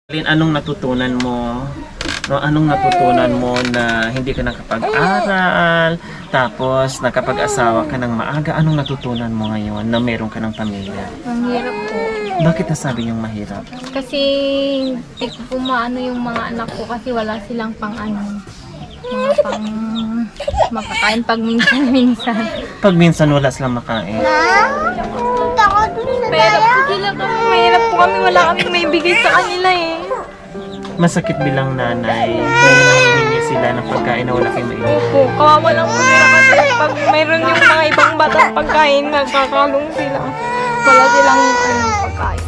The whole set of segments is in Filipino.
Anong natutunan mo? No, anong natutunan mo na hindi ka nakapag-aral, tapos nakapag-asawa ka ng maaga? Anong natutunan mo ngayon na meron ka ng pamilya? Ang hirap po. Bakit nasabi niyong mahirap? Kasi hindi ko po maano yung mga anak ko kasi wala silang pang ano. Mga pang makakain pag minsan-minsan. Pag minsan wala silang makain. Mahirap po sila kami. Mahirap po kami. Wala kaming may bigay sa kanila eh. Masakit bilang nanay kaya nangihingi sila ng pagkain na wala kayong maibigay. Opo, kawawa lang po sila kasi pag mayroon yung mga ibang batang pagkain, nagkakalong sila. Wala silang pagkain.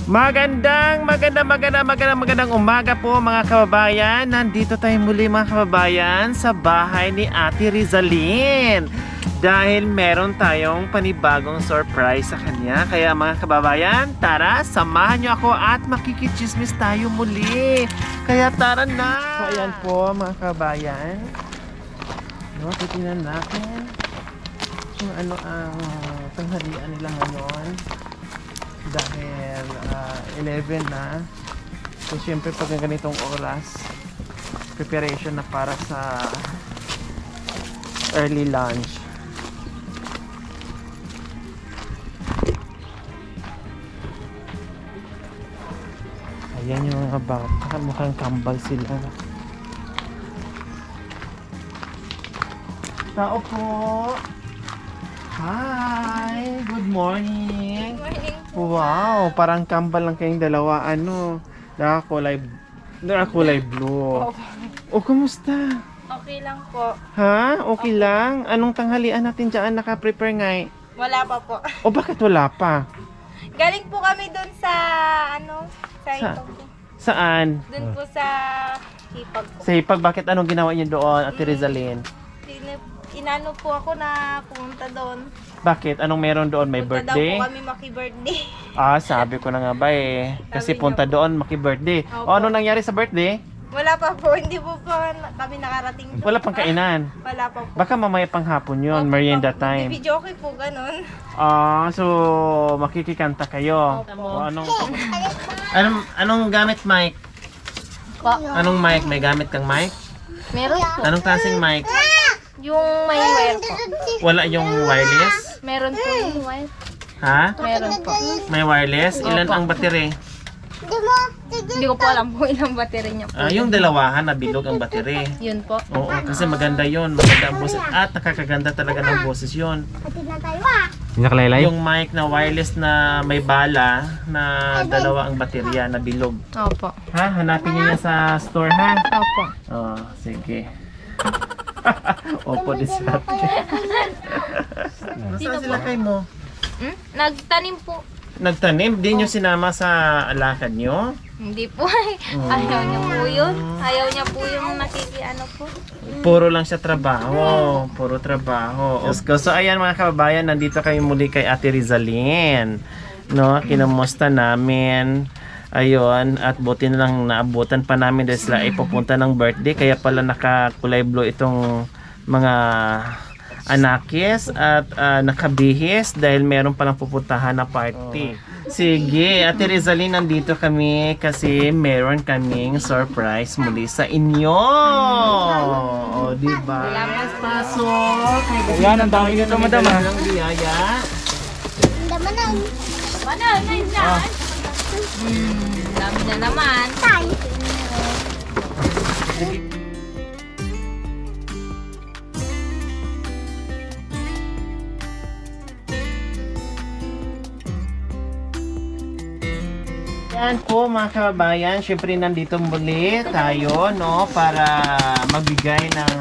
Magandang umaga po mga kababayan. Nandito tayo muli mga kababayan sa bahay ni Ate Rizalyn. Dahil meron tayong panibagong surprise sa kanya. Kaya mga kababayan, tara, samahan niyo ako at makikichismis tayo muli. Kaya tara na! So ayan po mga kababayan. No, titignan natin kung ano ang tanghalian nila ngayon. Dahil 11 na. So syempre pag ganitong oras, preparation na para sa early lunch. Ayan yung mga bata, mukhang kambal sila. Tao po! Hi! Good morning! Wow! Parang kambal lang kayong dalawa. Ano? Nakakulay blue. O, kumusta? Okay lang po. Ha? Okay lang? Anong tanghalian natin dyan? Naka-prepare nga eh. Wala pa po. O, bakit wala pa? Galing po kami doon sa Saan? Doon po sa hipag ko. Sa Hipag, bakit anong ginawa niyo doon, Ate Rizalyn? Inano po ako na pumunta doon. Bakit? Anong meron doon? May Punta birthday? daw po kami maki-birthday. Sabi ko na nga ba eh. Kasi Sabi punta niyo. doon, maki-birthday. Opo. O, anong nangyari sa birthday? Wala pa po. Hindi po kami nakarating doon. Wala pang kainan. Wala pa po. Baka mamaya pang hapon yun, Opo, merienda opo. time. Video okay po, ganun. So makikikanta kayo. Opo. O, anong gamit mic? Po. Anong mic? May gamit kang mic? Meron po. Anong klaseng mic? Yung may wire po. Wala yung wireless? Meron po yung wire. Ha? Meron po. May wireless? Ilan Opo. ang battery? Hindi ko po alam po ilang battery niya po. Yung dalawahan na bilog ang battery. Yun po. Oo, kasi maganda yun. Maganda ang boses. At nakakaganda talaga ng boses yun. Yung mic na wireless na may bala na dalawa ang baterya na bilog. Opo. Ha? Hanapin niyo yan sa store ha? Opo. Sige. Opo, disarte. Saan sila kayo mo? Nagtanim po. Nagtanim? Di nyo sinama sa alakad nyo? Hindi po. Ayaw niya po yun. Ayaw niya po yung nakikiano po. Puro lang siya trabaho. Puro trabaho. So ayan mga kababayan, nandito kayo muli kay Ate Rizalyn. No, kinamusta namin. Ayun, at buti na lang naabutan pa namin dahil sila ay pupunta ng birthday. Kaya pala nakakulay blue itong mga anakis at nakabihis dahil meron palang pupuntahan na party. Sige, Ate Rizalyn, nandito kami kasi meron kaming surprise muli sa inyo. O, diba? Pasok! Yan, ang dami nito, madam. Ang biyaya. Dami na naman. Yan po mga kababayan, syempre nandito muli tayo no para magbigay ng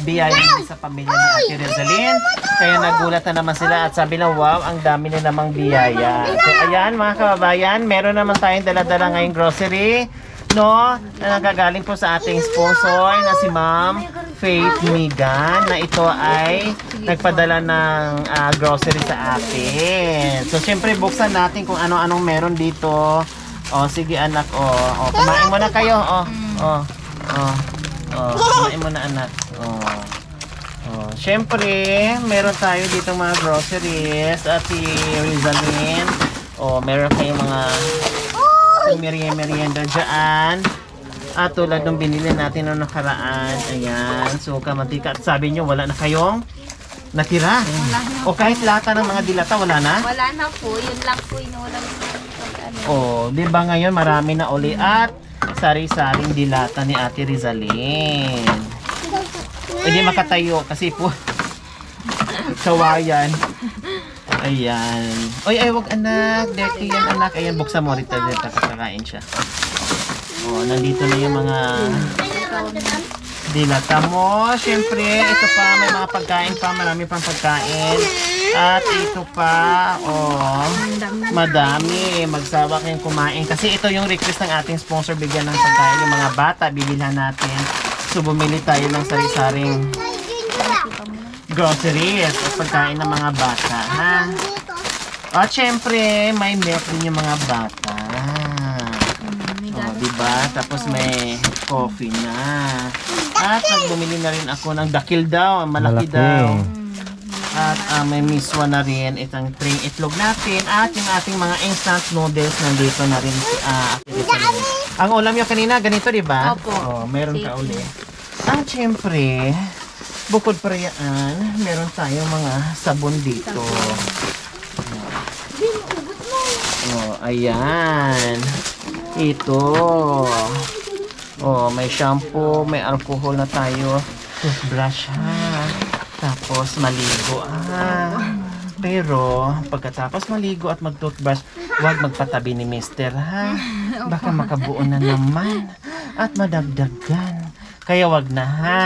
biyaya sa pamilya ni Ate Rizalyn. Kaya nagulat na naman sila at sabi na wow, ang dami na namang biyaya. So ayan mga kababayan, meron naman tayong dala-dala ngayong grocery no, na nagagaling po sa ating sponsor na si Ma'am Faith Megan na ito ay nagpadala ng grocery sa atin. So, syempre, buksan natin kung ano-anong meron dito. Sige anak, kumain muna kayo. Kumain muna anak. Syempre, meron tayo dito mga groceries at si Rizalyn. Meron kayong mga merienda dyan. At tulad nung binili natin noong nakaraan, ayan, suka, mantika. At sabi nyo, wala na kayong natira. Wala na. O kahit lata ng mga dilata, wala na? Wala na po. Yun lang po yung wala na. Di ba ngayon marami na uli at sari-saring dilata ni Ate Rizalyn. Hindi makatayo kasi po kawayan. Ayan. Ay, wag anak. Dirty yan anak. Ayan, buksan mo rito. Kakakain siya. Nandito na yung mga dilata mo. Siyempre, ito pa. May mga pagkain pa. Marami pang pagkain. At ito pa. Madami. Magsawa kayong kumain. Kasi ito yung request ng ating sponsor. Bigyan ng pagkain yung mga bata. Bibilhan natin. So, bumili tayo ng sari-saring groceries at pagkain ng mga bata. Ha? At syempre, may milk din yung mga bata. Diba? Tapos may coffee na. At nagbumili na rin ako ng dakil daw. Malaki daw. At may miswa na rin itang tray itlog natin. At yung ating mga instant noodles nandito na rin. Ang ulam nyo kanina, ganito diba? Opo. Meron ka uli. At syempre, bukod pa yan, meron tayong mga sabon dito. Ayan. Ito. May shampoo, may alcohol na tayo. Toothbrush ha. Tapos maligo Pero pagkatapos maligo at mag-toothbrush, huwag magpatabi ni Mister ha. Baka makabuo na naman at madagdagan. Kaya wag na ha.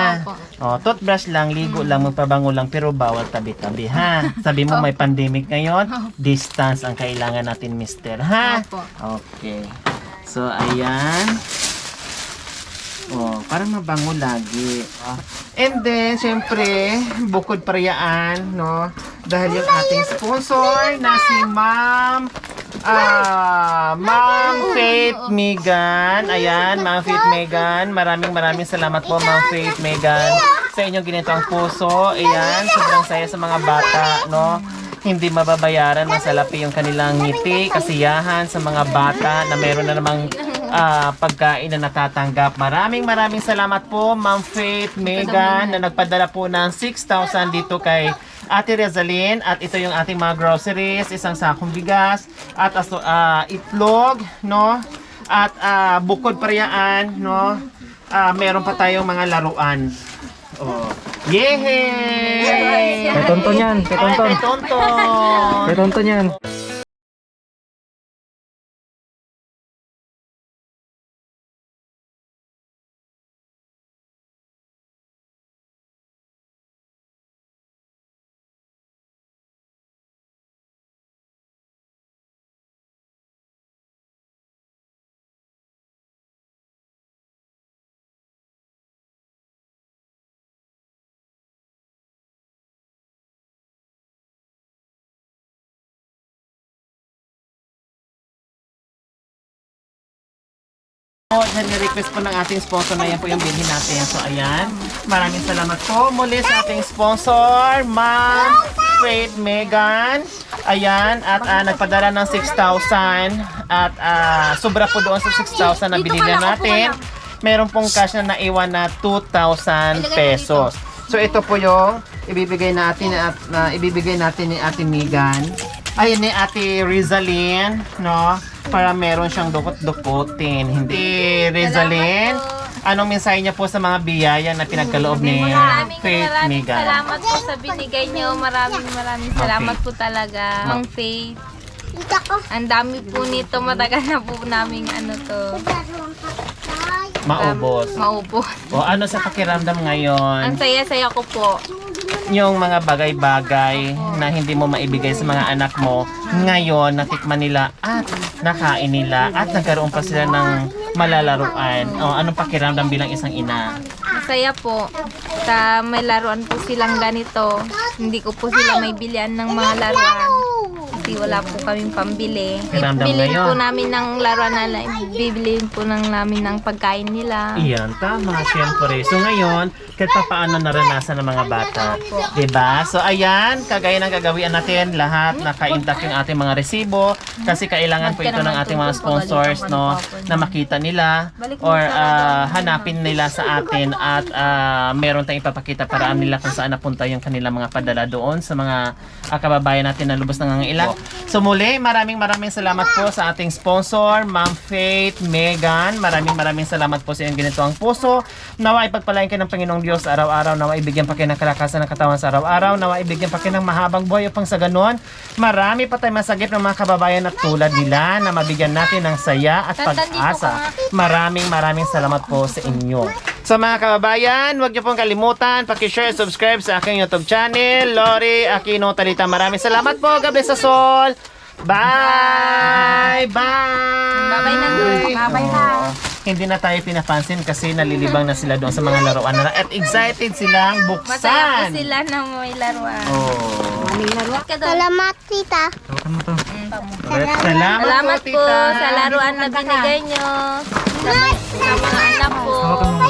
Toothbrush lang, ligo lang, magpabango lang, pero bawal tabi-tabi ha. Sabi mo may pandemic ngayon, distance ang kailangan natin Mister ha. Okay. So ayan. Para mabango lagi. And then, syempre, bukod pa riyaan, no? Dahil yung ating sponsor na si Ma'am Faith Megan. Ayan, Ma'am Faith Megan. Maraming salamat po, Ma'am Faith Megan, sa inyong ginitong puso. Ayan, sobrang saya sa mga bata, no? Hindi mababayaran, masalapi yung kanilang ngiti, kasiyahan sa mga bata na meron na namang pagkain na natatanggap. Maraming salamat po, Ma'am Faith Megan, na nagpadala po ng 6,000 dito kay Ate Rizalyn. At ito yung ating mga groceries, isang sakong bigas, at itlog, no? At bukod pa riyaan, no? Meron pa tayong mga laruan. Yehey! Kay Tonton yan, kay Tonton. Kay Tonton! Kay Tonton yan. Request po ng ating sponsor na yan po yung bilhin natin. So ayan, maraming salamat po muli sa ating sponsor, Ma'am Faith Megan. Ayan, at nagpadala ng 6,000 at sobra po doon sa 6,000 na binili natin. Meron pong cash na naiwan na 2,000 pesos. So ito po yung ibibigay natin ni Ate Megan. Ay, ni Ate Rizalyn, no? Para meron siyang dukot-dukutin. Hindi, Rizalyn, anong mensahe niya po sa mga biyaya na pinagkaloob ni Faith Megan? Salamat po sa binigay niyo. Maraming salamat po talaga, Ma'am Faith. Ang dami po nito. Matagal na po namin Maubos. Ano sa pakiramdam ngayon? Ang saya-saya ko po. Yung mga bagay-bagay na hindi mo maibigay sa mga anak mo, ngayon natikman nila at nakain nila at nagkaroon pa sila ng malalaruan. Anong pakiramdam bilang isang ina? masaya po. May laruan po silang ganito. Hindi ko po sila may bilian ng mga laruan. Kasi wala po kaming pambili. Ramdam Bilhin ngayon. po namin ng laruan na bibiliin po namin ng pagkain nila. Iyan, tama, syempre. So ngayon, kahit pa paano naranasan ng mga bata. Diba? So ayan, kagaya ng gagawin natin, lahat naka-intact yung ating mga resibo. Kasi kailangan po ito ng ating mga sponsors, no, na makita nila or hanapin nila sa atin at meron tayong ipapakita para nila kung saan napunta yung kanilang mga padala doon sa mga kababayan natin na lubos nangangailangan. So muli, maraming salamat po sa ating sponsor, Ma'am Faith, Megan. Maraming salamat po sa inyong ganito ang puso. Nawa ipagpalain kayo ng Panginoong Diyos araw-araw. Nawa ibigyan pa kayo ng kalakasan ng katawan sa araw-araw. Nawa ibigyan pa kayo ng mahabang buhay upang sa ganon, marami pa tayong masagip ng mga kababayan at tulad nila na mabigyan natin ng saya at pag-asa. Maraming salamat po sa inyo. So mga kababayan, huwag niyo pong kalimutan, paki-share, subscribe sa aking YouTube channel, Lori Aquino Talita. Maraming salamat po. God bless us all. Bye! Bye! Babay na. Babay na. Hindi na tayo pinapansin kasi nalilibang na sila doon sa mga laruan na at excited silang Masaya po buksan. sila na may laruan. Oh. Salamat, tita. Salamat Salamat po, po tita. sa laruan na binigay nyo. Sa mga anak po.